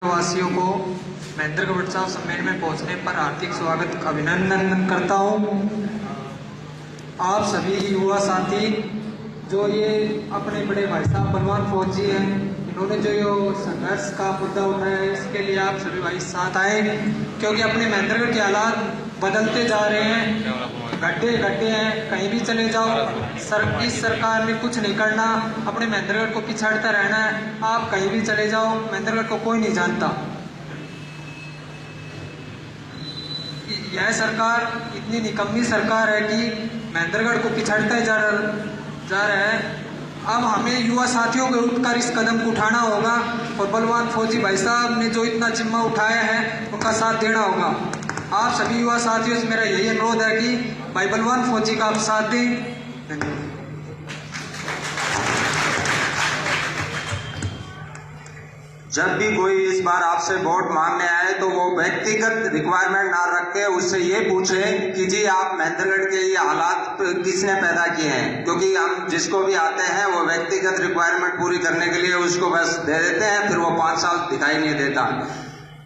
वासियों को महेंद्रगढ़ उत्सव सम्मेलन में पहुंचने पर हार्दिक स्वागत अभिनंदन करता हूं। आप सभी युवा साथी जो ये अपने बड़े भाई साहब बलवान फौजी हैं, इन्होंने जो ये संघर्ष का मुद्दा उठाया है, इसके लिए आप सभी भाई साथ आए, क्योंकि अपने महेंद्रगढ़ के हालात बदलते जा रहे हैं। गड्ढे गड्ढे हैं, कहीं भी चले जाओ। इस सरकार ने कुछ नहीं करना, अपने महेंद्रगढ़ को पिछाड़ता रहना है। आप कहीं भी चले जाओ, महेंद्रगढ़ को कोई नहीं जानता। यह सरकार इतनी निकम्मी सरकार है कि महेंद्रगढ़ को पिछाड़ता ही जा रहा है। अब हमें युवा साथियों को उठकर इस कदम को उठाना होगा और बलवान फौजी भाई साहब ने जो इतना जिम्मा उठाया है उनका साथ देना होगा। आप सभी युवा साथियों से मेरा यही अनुरोध है कि भाई बलवान फौजी का आप साथ दें। धन्यवाद। जब भी कोई इस बार आपसे वोट मांगने आए तो वो व्यक्तिगत रिक्वायरमेंट ना रख के उससे ये पूछे कि जी आप महेंद्रगढ़ के ये हालात किसने पैदा किए हैं, क्योंकि हम जिसको भी आते हैं वो व्यक्तिगत रिक्वायरमेंट पूरी करने के लिए उसको बस दे देते हैं, फिर वो 5 साल दिखाई नहीं देता।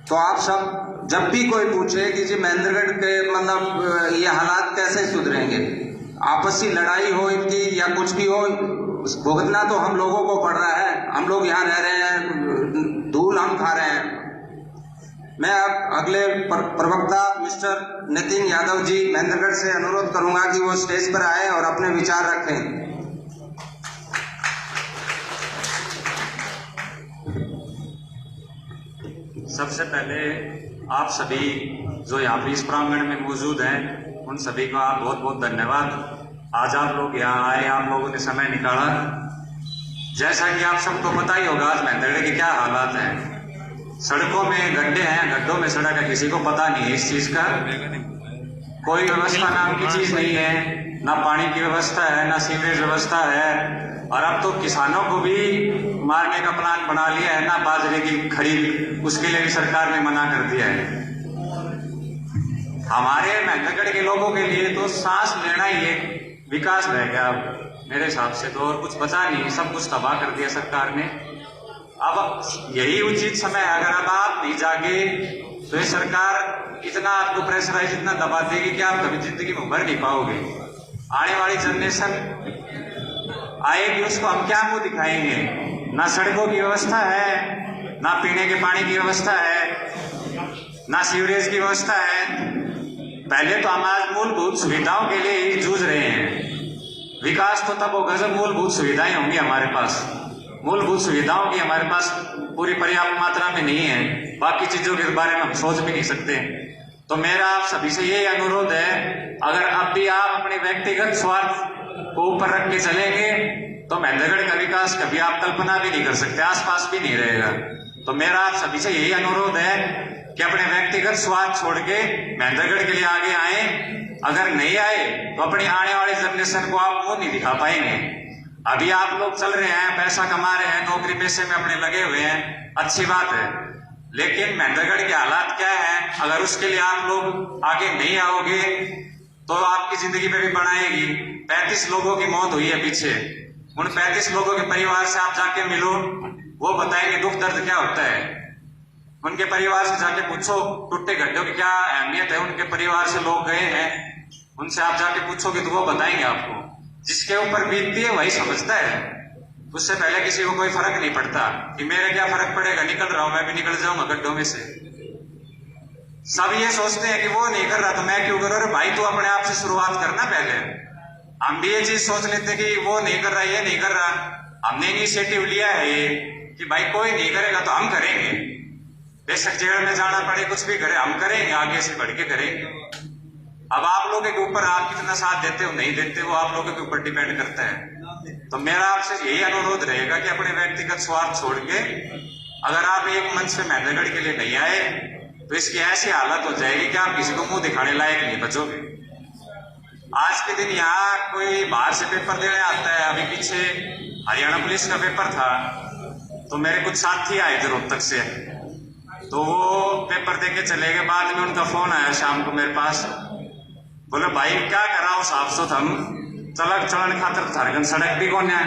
तो आप सब जब भी कोई पूछे कि जी महेंद्रगढ़ के मतलब ये हालात कैसे सुधरेंगे, आपसी लड़ाई हो इनकी या कुछ भी हो, भुगतना तो हम लोगों को पड़ रहा है। हम लोग यहाँ रह रहे हैं, धूल हम खा रहे हैं। मैं अब अगले प्रवक्ता मिस्टर नितिन यादव जी महेंद्रगढ़ से अनुरोध करूंगा कि वो स्टेज पर आए और अपने विचार रखें। सबसे पहले आप सभी जो यहाँ पे इस प्रांगण में मौजूद हैं उन सभी का बहुत बहुत धन्यवाद। आज आप लोग यहाँ आए, आप लोगों ने समय निकाला। जैसा कि आप सबको पता ही होगा आज महेंद्रगढ़ के क्या हालात हैं। सड़कों में गड्ढे हैं, गड्ढों में सड़क है, किसी को पता नहीं है इस चीज का। कोई व्यवस्था नाम की चीज नहीं है, ना पानी की व्यवस्था है, ना सीवरेज व्यवस्था है। और अब तो किसानों को भी मारने का प्लान बना लिया है, ना बाजरे की खरीद, उसके लिए भी सरकार ने मना कर दिया है। हमारे महेंद्रगढ़ के लोगों के लिए तो सांस लेना ही एक विकास रह गया मेरे हिसाब से, तो और कुछ बचा नहीं, सब कुछ तबाह कर दिया सरकार ने। अब यही उचित समय है, अगर अब आप नहीं जागे तो ये सरकार इतना आपको प्रेशराइज इतना दबा देगी कि आप कभी जिंदगी में उभर नहीं पाओगे। आने वाली जनरेशन आएगी, उसको हम क्या मुंह दिखाएंगे? ना सड़कों की व्यवस्था है, ना पीने के पानी की व्यवस्था है, ना सीवरेज की व्यवस्था है। पहले तो हम आज मूलभूत सुविधाओं के लिए ही जूझ रहे हैं। विकास तो तब होगा जब मूलभूत सुविधाएं होंगी हमारे पास। मूलभूत सुविधाओं की हमारे पास पूरी पर्याप्त मात्रा में नहीं है, बाकी चीजों के बारे में हम सोच भी नहीं सकते। तो मेरा आप सभी से यही अनुरोध है, अगर अब भी आप अपने व्यक्तिगत स्वार्थ को ऊपर रख के चलेंगे तो महेंद्रगढ़ का विकास कभी आप कल्पना भी नहीं कर सकते, आसपास भी नहीं रहेगा। तो मेरा आप सभी से यही अनुरोध है कि अपने व्यक्तिगत स्वार्थ छोड़ के महेंद्रगढ़ के लिए आगे आए। अगर नहीं आए तो अपनी आने वाली जनरेशन को आप मुंह नहीं दिखा पाएंगे। अभी आप लोग चल रहे हैं, पैसा कमा रहे हैं, नौकरी पेशे में अपने लगे हुए हैं, अच्छी बात है, लेकिन महेंद्रगढ़ के हालात क्या हैं, अगर उसके लिए आप लोग आगे नहीं आओगे तो आपकी जिंदगी पे भी बनाएगी। 35 लोगों की मौत हुई है पीछे, उन 35 लोगों के परिवार से आप जाके मिलो, वो बताएंगे दुख दर्द क्या होता है। उनके परिवार से जाके पूछो टूटे गड्ढों की क्या अहमियत है, उनके परिवार से लोग गए हैं, उनसे आप जाके पूछोगे तो वो बताएंगे आपको। जिसके ऊपर बीतती है वही समझता है, उससे पहले किसी को कोई फर्क नहीं पड़ता कि मेरे क्या फर्क पड़ेगा, निकल रहा हूं, मैं भी निकल जाऊंगा गड्ढों में से। सब ये सोचते हैं कि वो नहीं कर रहा तो मैं क्यों करूं। अरे भाई तू अपने आप से शुरुआत करना पहले। हम भी ये चीज सोच लेते कि वो नहीं कर रहा, ये नहीं कर रहा। हमने इनिशिएटिव लिया है ये कि भाई कोई नहीं करेगा तो हम करेंगे, बेशक जेल में जाना पड़े, कुछ भी करे, हम करेंगे, आगे से बढ़ के करेंगे। अब आप लोगों के ऊपर आप कितना साथ देते हो नहीं देते वो आप लोगों के ऊपर डिपेंड करता है। तो मेरा आपसे यही अनुरोध रहेगा कि अपने व्यक्तिगत स्वार्थ छोड़ के अगर आप एक मंच पे महेंद्रगढ़ के लिए नहीं आए तो इसकी ऐसी हालत हो जाएगी कि आप किसी को मुंह दिखाने लायक नहीं बचोगे। आज के दिन यहाँ कोई बाहर से पेपर देने आता है, अभी पीछे हरियाणा पुलिस का पेपर था तो मेरे कुछ साथी आए थे रोहतक से, तो वो पेपर दे के चले गए। बाद में उनका फोन आया शाम को मेरे पास, बोले भाई क्या कर रहा हूँ साफ सुथ हम चलक चलन खातर झारखंड सड़क भी कौन है।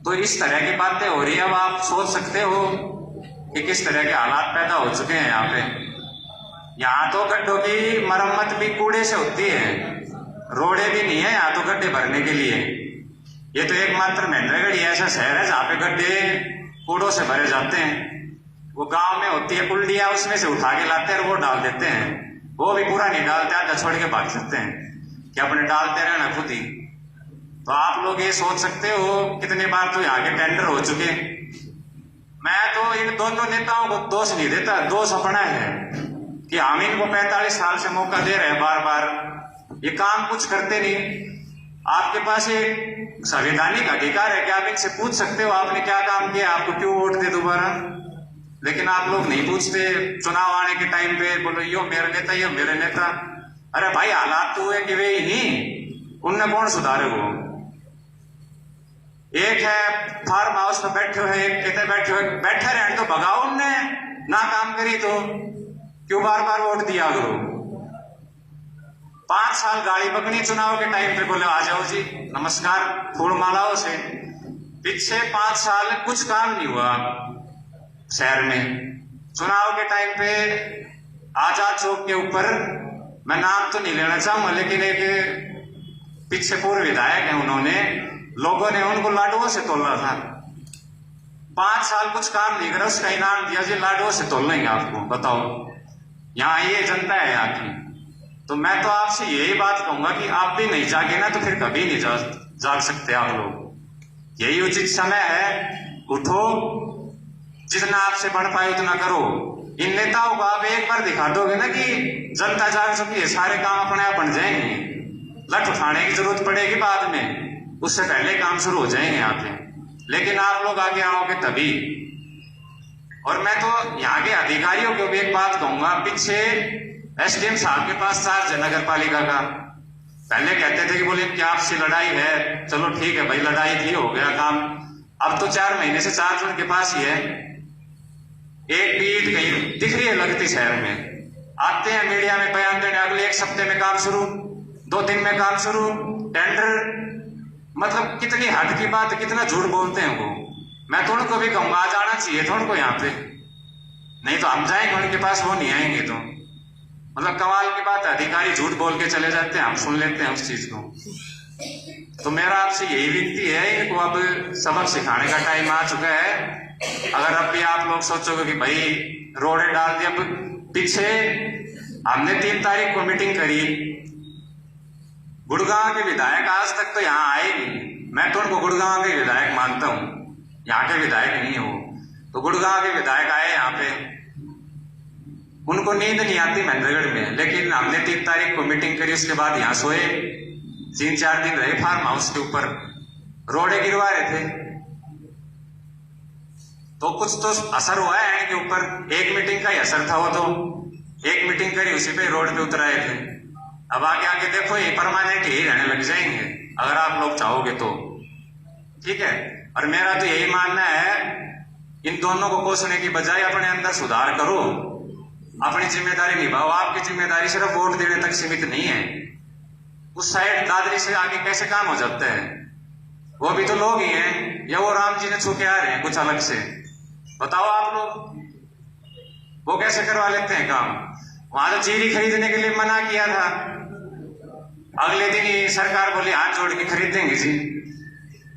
तो इस तरह की बातें हो रही है। अब आप सोच सकते हो कि किस तरह के हालात पैदा हो चुके हैं यहाँ पे। यहाँ तो गड्ढों की मरम्मत भी कूड़े से होती है, रोडे भी नहीं है यहाँ तो गड्ढे भरने के लिए। ये तो एकमात्र महेंद्रगढ़ ही ऐसा शहर है जहाँ पे गड्ढे कूड़ों से भरे जाते हैं। वो गांव में होती है कुल्डिया, उसमें से उठा के लाते हैं और वो डाल देते हैं, वो भी पूरा नहीं डालते, आधा छोड़ के भाग सकते हैं कि अपने डालते रहना खुद ही। तो आप लोग ये सोच सकते हो कितनी बार तो यहाँ के टेंडर हो चुके। मैं तो इन दोनों नेताओं को दोष नहीं देता, दोष अपना है कि हम इनको 45 साल से मौका दे रहे हैं बार बार, ये काम कुछ करते नहीं। आपके पास एक संवैधानिक अधिकार है कि आप इनसे पूछ सकते हो आपने क्या काम किया, आपको क्यों वोट दे दोबारा, लेकिन आप लोग नहीं पूछते। चुनाव आने के टाइम पे बोलो यो मेरा नेता, यो मेरे नेता। अरे भाई हालात तो हुए कि वे ही नहीं, उनने कौन सुधारे वो। एक है फार्म हाउस में बैठे हुए, एक कहते बैठे रहे तो भगाओ, उनने ना काम करी तो क्यों बार बार वोट दिया करो। 5 साल गाड़ी पकड़ी चुनाव के टाइम पे, बोले आ जाओ जी नमस्कार फूल मालाओं से। पिछले 5 साल कुछ काम नहीं हुआ शहर में। चुनाव के टाइम पे आजाद चौक के ऊपर, मैं नाम तो नहीं लेना चाहूंगा, लेकिन एक पीछे पूर्व विधायक है, उन्होंने लोगों ने उनको लाडुओं से तोला था। 5 साल कुछ काम नहीं करा, उसका इनाम दिया जी लाडुओं से तोल लेंगे आपको। बताओ यहाँ ये जनता है यहाँ की। तो मैं तो आपसे यही बात कहूंगा कि आप भी नहीं जागे ना तो फिर कभी नहीं जाग सकते आप लोग। यही उचित समय है, उठो, जितना आपसे बढ़ पाए उतना करो। इन नेताओं को आप एक बार दिखा दोगे ना कि जनता जाग चुकी है, सारे काम अपने आप बन जाएंगे। लठ उठाने की जरूरत पड़ेगी बाद में, उससे पहले काम शुरू हो जाएंगे यहाँ पे। लेकिन आप लोग आगे आओगे तभी। और मैं तो यहाँ के अधिकारियों को भी एक बात कहूंगा, पीछे एसडीएम साहब के पास चार्ज है नगर पालिका का। पहले कहते थे कि बोले क्या आपसे लड़ाई है, चलो ठीक है भाई लड़ाई थी, हो गया काम। अब तो 4 महीने से चार्ज उनके पास ही है। एक भी ईद कहीं दिख रही है लगती शहर में, आते हैं मीडिया में बयान देने, अगले 1 हफ्ते में काम शुरू, 2 दिन में काम शुरू, टेंडर। मतलब कितनी हद की बात, कितना झूठ बोलते हैं वो। मैं तो उनको भी कहूंगा आ जाना चाहिए था उनको यहाँ पे, नहीं तो हम जाएंगे उनके पास, वो नहीं आएंगे। तो मतलब कमाल की बात है, अधिकारी झूठ बोल के चले जाते हैं, हम सुन लेते हैं उस चीज को। तो मेरा आपसे यही विनती है, इनको अब सबक सिखाने का टाइम आ चुका है। अगर अब भी आप लोग सोचोगे कि भाई रोडे डाल दी, अब पीछे हमने 3 तारीख को मीटिंग करी, गुड़गांव के विधायक आज तक तो यहाँ आए नहीं। मैं तो उनको गुड़गांव के विधायक मानता हूँ, यहाँ के विधायक नहीं है वो। तो गुड़गांव के विधायक आए यहाँ पे, उनको नींद नहीं आती महेंद्रगढ़ में, लेकिन हमने 3 तारीख को मीटिंग करी, उसके बाद यहाँ सोए, 3-4 दिन रहे फार्म हाउस के ऊपर, रोडे गिरवा रहे थे। तो कुछ तो असर हुआ है इनके ऊपर। एक मीटिंग का ही असर था वो, तो एक मीटिंग करी उसी पे रोड पे उतर आए थे। अब आगे आगे देखो ये परमानेंट ही रहने लग जाएंगे अगर आप लोग चाहोगे तो, ठीक है। और मेरा तो यही मानना है, इन दोनों को कोसने की बजाय अपने अंदर सुधार करो, अपनी जिम्मेदारी निभाओ। आपकी जिम्मेदारी सिर्फ वोट देने तक सीमित नहीं है, उस साइड दादरी से आगे कैसे काम हो जाता है, वो भी तो लोग ही हैं, या वो राम जी ने छू के आ रहे हैं कुछ अलग से। बताओ आप लोग वो कैसे करवा लेते हैं काम। वहां तो चीनी खरीदने के लिए मना किया था, अगले दिन ही सरकार बोली हाथ जोड़ के खरीद देंगे जी।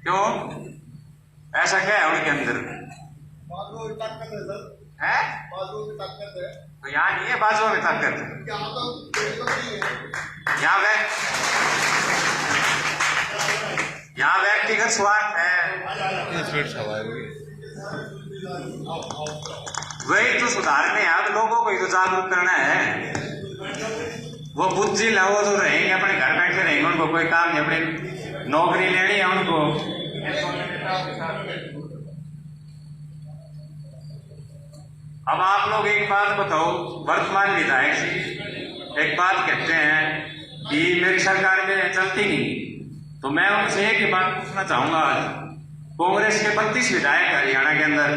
क्यों, ऐसा क्या है उनके अंदर है? तो यहाँ नहीं है बाजुओं में ताकत, यहाँ व्यक्तिगत स्वार्थ है। वही तो सुधारने हैं, अब लोगों को ही तो जागरूक करना है। वो बुद्धिल है, वो तो रहेंगे अपने घर बैठे रहेंगे, उनको कोई काम नहीं, अपनी नौकरी लेनी है उनको। अब आप लोग एक बात बताओ, वर्तमान विधायक जी एक बात कहते हैं कि मेरी सरकार में चलती नहीं, तो मैं उनसे एक ही बात पूछना चाहूंगा, कांग्रेस के 32 विधायक हरियाणा के अंदर,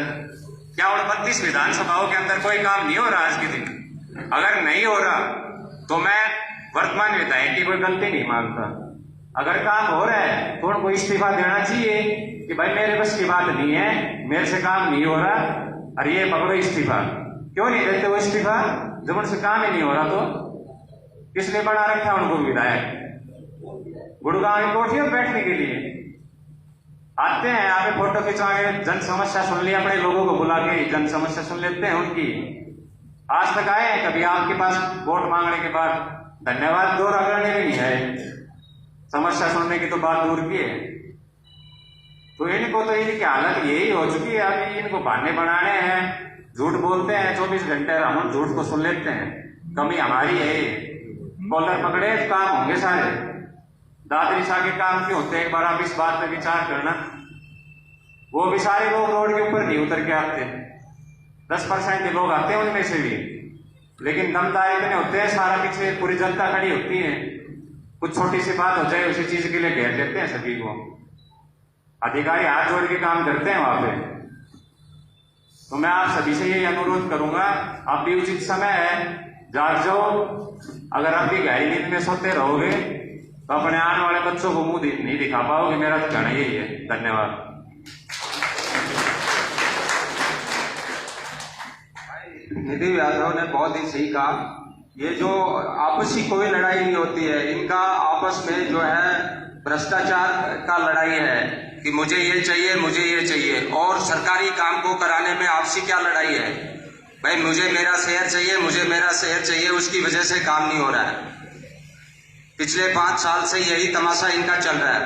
क्या उन 32 विधानसभाओं के अंदर कोई काम नहीं हो रहा आज के दिन? अगर नहीं हो रहा तो मैं वर्तमान विधायक की कोई गलती नहीं मानता। अगर काम हो रहा है तो उनको इस्तीफा देना चाहिए कि भाई मेरे बस की बात नहीं है, मेरे से काम नहीं हो रहा, अरे ये पकड़ो इस्तीफा, क्यों नहीं देते वो इस्तीफा? जब उनसे काम ही नहीं हो रहा तो किसने बना रखा उनको विधायक? गुड़गांव की कोठियों में बैठने के लिए आते हैं, यहाँ पे फोटो खिंचवा के जन समस्या सुन ली, अपने लोगों को बुला के जन समस्या सुन लेते हैं उनकी। आज तक आए हैं कभी आपके पास वोट मांगने के बाद धन्यवाद दो रगड़ने में नहीं है, समस्या सुनने की तो बात दूर की है। तो इनको तो इनकी हालत यही हो चुकी है, अभी इनको बहाने बनाने हैं, झूठ बोलते हैं 24 घंटे, हम झूठ को सुन लेते हैं। कमी हमारी है, कॉलर पकड़े काम होंगे सारे, दादरी शाह के काम क्यों होते हैं? एक बार आप इस बात पे विचार करना। वो भी सारे लोग रोड के ऊपर नहीं उतर के आते, 10% के लोग आते हैं उनमें से भी, लेकिन दमदार इतने होते हैं, सारा पीछे पूरी जनता खड़ी होती है, कुछ छोटी सी बात हो जाए उसी चीज के लिए घेर लेते हैं सभी को। अधिकारी हाथ जोड़ के काम करते हैं वहां पे। तो मैं आप सभी से यही अनुरोध करूंगा, आप भी उचित समय है जाग जाओ। अगर आप भी गहरी नींद में सोते रहोगे तो अपने आने वाले बच्चों को मुंह नहीं दिखा पाओगे। मेरा तो कहना यही है। धन्यवाद। निधि यादव ने बहुत ही सही कहा। ये जो आपसी कोई लड़ाई नहीं होती है, इनका आपस में जो है भ्रष्टाचार का लड़ाई है कि मुझे ये चाहिए, मुझे ये चाहिए, और सरकारी काम को कराने में आपसी क्या लड़ाई है? भाई मुझे मेरा शेयर चाहिए, मुझे मेरा शेयर चाहिए, उसकी वजह से काम नहीं हो रहा है। पिछले 5 साल से यही तमाशा इनका चल रहा है।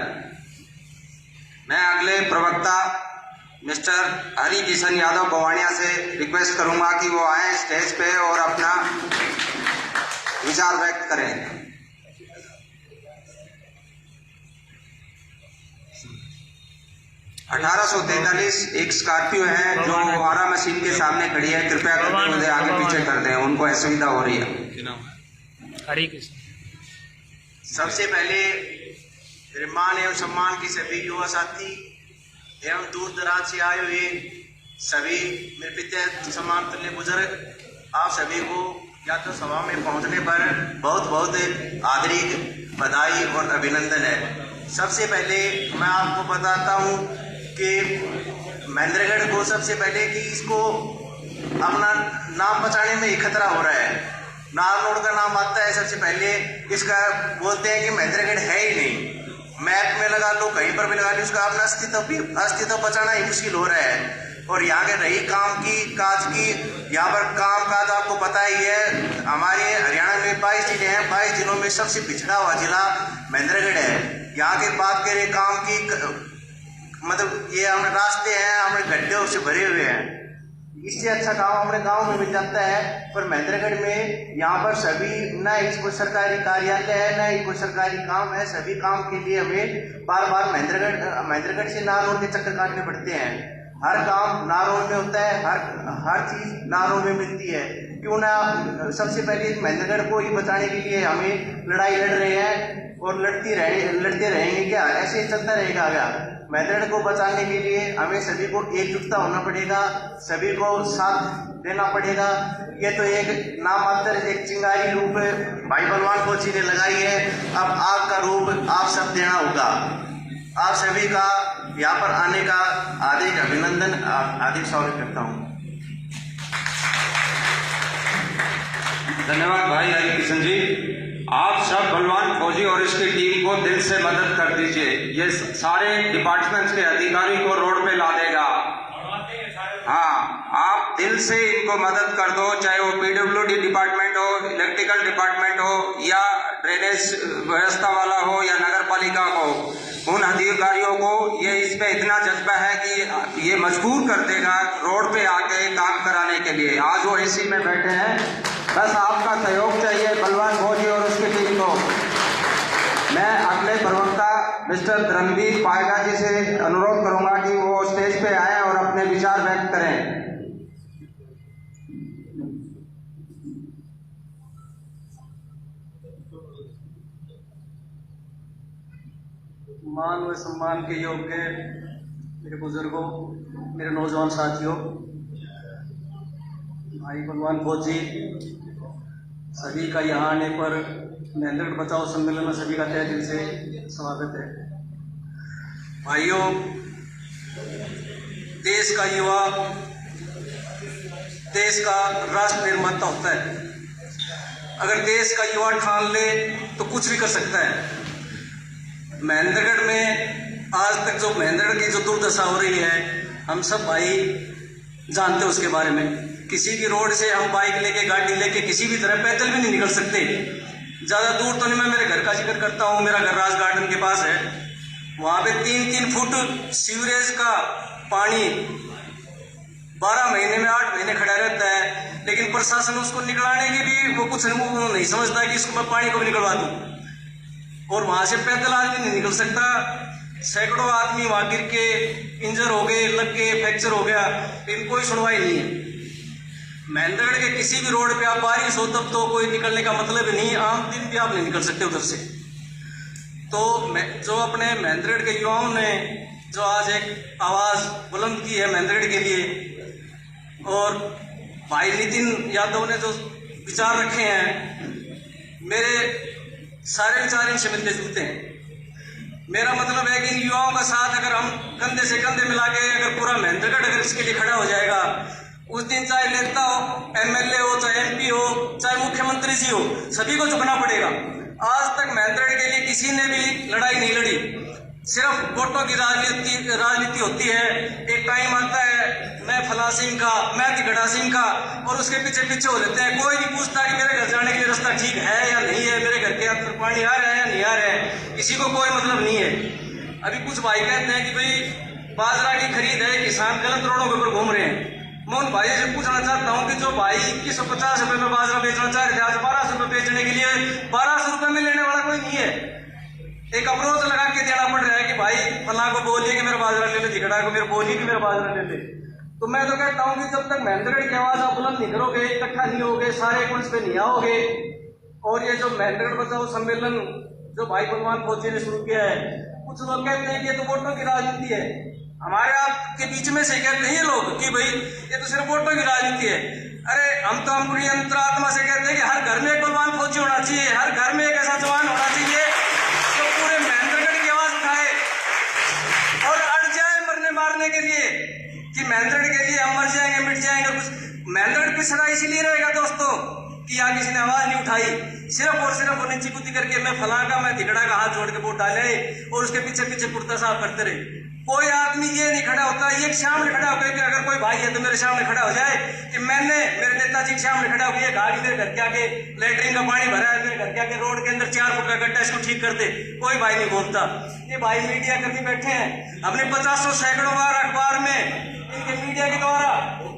मैं अगले प्रवक्ता मिस्टर हरि किशन यादव बवानिया से रिक्वेस्ट करूंगा कि वो आए स्टेज पे और अपना विचार व्यक्त करें। 1843 एक स्कॉर्पियो है जो आरा मशीन के सामने खड़ी है, कृपया करके मुझे आगे पीछे कर दें, उनको असुविधा हो रही है। हरे कृष्ण। सबसे पहले मेरे मान एवं सम्मान की सभी युवा साथी एवं दूर दराज से आए हुए सभी मेरे पिता सम्मान तुल्य बुजुर्ग, आप सभी को यात्रा सभा में पहुंचने पर बहुत बहुत आदरी बधाई और अभिनंदन है। सबसे पहले मैं आपको बताता हूं कि महेंद्रगढ़ को सबसे पहले कि इसको अपना नाम बचाने में ही खतरा हो रहा है। नारनौल का नाम आता है सबसे पहले, इसका बोलते हैं कि महेंद्रगढ़ है ही नहीं, मैप में लगा लो, कहीं पर भी लगा लो, उसका अपना अस्तित्व बचाना ही मुश्किल हो रहा है। और यहाँ के रही काम की काज की, यहाँ पर काम काज आपको पता ही है, हमारे हरियाणा में 22 जिले हैं, 22 जिलों में सबसे पिछड़ा हुआ जिला महेंद्रगढ़ है। यहाँ के बात करें काम की, मतलब ये हमारे रास्ते हैं, हमारे गड्ढे से भरे हुए हैं, इससे अच्छा काम हमारे गांव में मिल जाता है। पर महेंद्रगढ़ में यहाँ पर सभी न इसको सरकारी कार्यालय है, न ही कोई सरकारी काम है, सभी काम के लिए हमें बार बार महेंद्रगढ़ से नारनौल के चक्कर काटने पड़ते हैं। हर काम नारनौल में होता है, हर चीज नारनौल में मिलती है। क्यों ना सबसे पहले महेंद्रगढ़ को ही बचाने के लिए हमें लड़ाई लड़ रहे हैं और लड़ते रहेंगे क्या? ऐसे ही चलता रहेगा क्या? महेंद्रगढ़ को बचाने के लिए हमें सभी को एकजुटता होना पड़ेगा, सभी को साथ देना पड़ेगा। ये तो एक नाम मात्र एक चिंगारी रूप भाई बलवान कोची ने लगाई है, अब आग का रूप आप सब देना होगा। आप सभी का यहाँ पर आने का हार्दिक अभिनंदन, हार्दिक स्वागत करता हूँ। धन्यवाद भाई हरि किशन जी। आप सब बलवान फौजी और इसकी टीम को दिल से मदद कर दीजिए, ये सारे डिपार्टमेंट्स के अधिकारी को रोड पे ला देगा। हाँ, आप दिल से इनको मदद कर दो, चाहे वो पीडब्ल्यूडी डिपार्टमेंट हो, इलेक्ट्रिकल डिपार्टमेंट हो, या ड्रेनेज व्यवस्था वाला हो, या नगर पालिका हो। उन अधिकारियों को ये इस पे इतना जज्बा है कि ये मजबूर कर देगा रोड पे आके काम कराने के लिए। आज वो एसी में बैठे हैं, बस आपका सहयोग चाहिए बलवान फौजी और उसकी टीम को। मैं अगले प्रवक्ता मिस्टर धर्मवीर पायगा जी से अनुरोध करूंगा कि वो स्टेज पे आए और अपने विचार व्यक्त करें। मान व सम्मान के योग्य मेरे बुजुर्गों, मेरे नौजवान साथियों, भाई बलवान फौजी, सभी का यहाँ आने पर महेंद्रगढ़ बचाओ सम्मेलन में सभी का तहे दिल से स्वागत है। भाइयों, देश का युवा देश का राष्ट्र निर्माता होता है। अगर देश का युवा ठान ले तो कुछ भी कर सकता है। महेंद्रगढ़ में आज तक जो महेंद्रगढ़ की जो दुर्दशा हो रही है, हम सब भाई जानते हैं उसके बारे में। किसी भी रोड से हम बाइक लेके, गाड़ी लेके किसी भी तरह पैदल भी नहीं निकल सकते। ज़्यादा दूर तो नहीं, मैं मेरे घर का जिक्र करता हूँ। मेरा घर राज गार्डन के पास है। वहाँ पे 3-3 फुट सीवरेज का पानी 12 महीने में 8 महीने खड़ा रहता है, लेकिन प्रशासन उसको निकलाने की भी वो कुछ नहीं समझता कि इसको मैं पानी को भी निकलवा दूँ। और वहाँ से पैदल आदमी नहीं निकल सकता। सैकड़ों आदमी वहाँ गिर के इंजर हो गए, लग गए, फ्रैक्चर हो गया, लेकिन कोई सुनवाई नहीं है। महेंद्रगढ़ के किसी भी रोड पे आप बारिश हो तब तो कोई निकलने का मतलब ही नहीं, आम दिन भी आप नहीं निकल सकते उधर से। तो जो अपने महेंद्रगढ़ के युवाओं ने जो आज एक आवाज़ बुलंद की है महेंद्रगढ़ के लिए, और भाई नितिन यादव ने जो विचार रखे हैं, मेरे सारे विचार इनसे मिलते जुलते हैं। मेरा मतलब है कि इन युवाओं का साथ अगर हम कंधे से कंधे मिला के अगर पूरा महेंद्रगढ़ अगर इसके लिए खड़ा हो जाएगा, उस दिन चाहे नेता हो, एमएलए हो, चाहे एमपी हो, चाहे मुख्यमंत्री जी हो, सभी को झुकना पड़ेगा। आज तक महेंद्रगढ़ के लिए किसी ने भी लड़ाई नहीं लड़ी, सिर्फ वोटों की राजनीति होती है। एक टाइम आता है मैं फला सिंह का, मैं तिगड़ा सिंह का, और उसके पीछे पीछे हो लेते हैं। कोई नहीं पूछता कि मेरे घर जाने के लिए रास्ता ठीक है या नहीं है, मेरे घर के अंदर पानी आ रहा है या नहीं आ रहा है, किसी को कोई मतलब नहीं है। अभी कुछ भाई कहते हैं कि भाई बाजरा की खरीद है, किसान गलत रोडों के ऊपर घूम रहे हैं। मैं उन भाइयों से पूछना चाहता हूं कि जो भाई 2150 रुपए में बाजरा बेचना चाह रहे थे, आज 1200 रुपए बेचने के लिए 1200 रुपए में लेने वाला कोई नहीं है। एक अप्रोच लगा के देना पड़ रहा है कि भाई फला को बोलिए कि मेरा बाजरा ले ले, तिगड़ा को मेरे बोलिए कि मेरा बाजरा ले ले। तो मैं तो कहता हूं कि जब तक महेंद्रगढ़ की आवाज आप बुलंद नहीं करोगे, इकट्ठा नहीं होगे, सारे कुंज पे नहीं आओगे, और ये जो महेंद्रगढ़ बचाओ सम्मेलन जो भाई बलवान फौजी ने शुरू किया है, कुछ लोग कहते हैं कि ये तो वोटों की राजनीति है। हमारे आपके बीच में से कहते हैं ये लोग कि भाई ये तो सिर्फ वोटों की राजनीति है। अरे हम तो अपनी अंतरात्मा से कहते हैं कि हर घर में एक बलवान फौजी होना चाहिए, हर घर में एक ऐसा जवान होना चाहिए जो पूरे महेंद्रगढ़ की आवाज उठाए और अड़ जाए मरने मारने के लिए कि महेंद्रगढ़ के लिए हम मर जाएंगे, मिट जाएंगे। कुछ महेंद्रगढ़ पिछड़ा इसीलिए रहेगा दोस्तों कि यहाँ किसी ने आवाज नहीं उठाई। सिर्फ और सिर्फ वो नीची कुत्ती करके मैं फला का, मैं तिगड़ा का हाथ जोड़ के वोट डाले और उसके पीछे पीछे कुर्ता साफ करते रहे। कोई आदमी ये नहीं खड़ा होता, ये सामने खड़ा होकर कि अगर कोई भाई है तो मेरे सामने खड़ा हो जाए कि मैंने मेरे नेताजी के सामने खड़ा होकर ये कहा कि मेरे घर के आगे लेटरिन का पानी भरा है, मेरे घर के आगे रोड के अंदर 4 फुट का गड्ढा, इसको ठीक कर दे। कोई भाई नहीं बोलता। ये भाई मीडिया कर्मी बैठे हैं, हमने 50 सैकड़ों बार अखबार में इनके मीडिया के द्वारा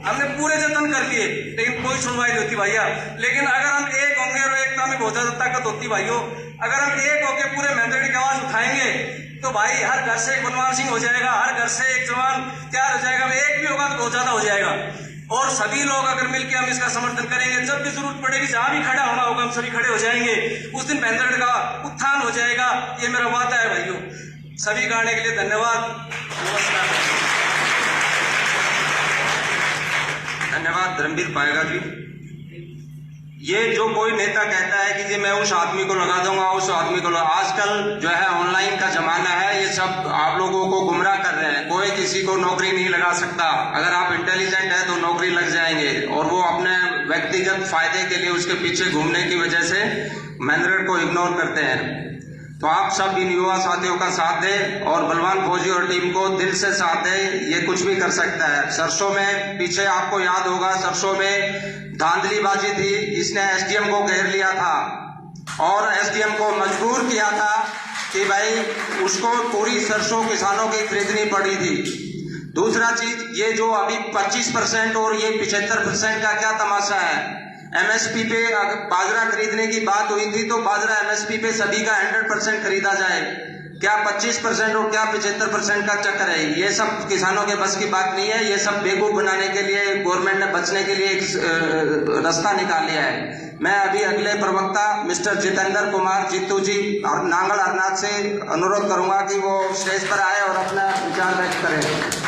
हमने पूरे जतन कर लिए, लेकिन कोई सुनवाई नहीं होती भैया। लेकिन अगर हम एक होंगे और एकता में बहुत ज्यादा ताकत होती भाइयों, अगर हम एक होकर पूरे महेंद्रगढ़ की आवाज उठाएंगे तो भाई हर घर से एक बलवान सिंह हो जाएगा, हर घर से एक जवान तैयार हो जाएगा। एक भी होगा तो बहुत ज्यादा हो जाएगा। और सभी लोग अगर मिलकर हम इसका समर्थन करेंगे, जब भी जरूरत पड़ेगी, जहां भी खड़ा होना होगा, हम सभी खड़े हो जाएंगे। उस दिन महेंद्रगढ़ का उत्थान हो जाएगा, ये मेरा वादा है भाइयों। सभी गाने के लिए धन्यवाद, नमस्कार। धन्यवाद धर्मवीर पाएगा जी। ये जो कोई नेता कहता है कि जी मैं उस आदमी को लगा दूंगा, उस आदमी को आजकल जो है ऑनलाइन का जमाना है, ये सब आप लोगों को गुमराह कर रहे हैं। कोई किसी को नौकरी नहीं लगा सकता। अगर आप इंटेलिजेंट है तो नौकरी लग जाएंगे, और वो अपने व्यक्तिगत फायदे के लिए उसके पीछे घूमने की वजह से महेंद्रगढ़ को इग्नोर करते हैं। तो आप सब इन युवा साथियों का साथ दें और बलवान फौजी और टीम को दिल से साथ दें। ये कुछ भी कर सकता है। सरसों में पीछे आपको याद होगा, सरसों में धांधलीबाजी थी, इसने एसडीएम को घेर लिया था और एसडीएम को मजबूर किया था कि भाई उसको पूरी सरसों किसानों की खरीदनी पड़ी थी। दूसरा चीज, ये जो अभी 25% और ये 75% का क्या तमाशा है। एमएसपी पे बाजरा खरीदने की बात हुई थी तो बाजरा एमएसपी पे सभी का 100% खरीदा जाए। क्या 25% और क्या 75% का चक्कर है? ये सब किसानों के बस की बात नहीं है। ये सब बेवकूफ बनाने के लिए गवर्नमेंट ने बचने के लिए एक रास्ता निकाल लिया है। मैं अभी अगले प्रवक्ता मिस्टर जितेंद्र कुमार जीतू जी और नांगल हरनाथ से अनुरोध करूंगा कि वो स्टेज पर आए और अपना विचार व्यक्त करें।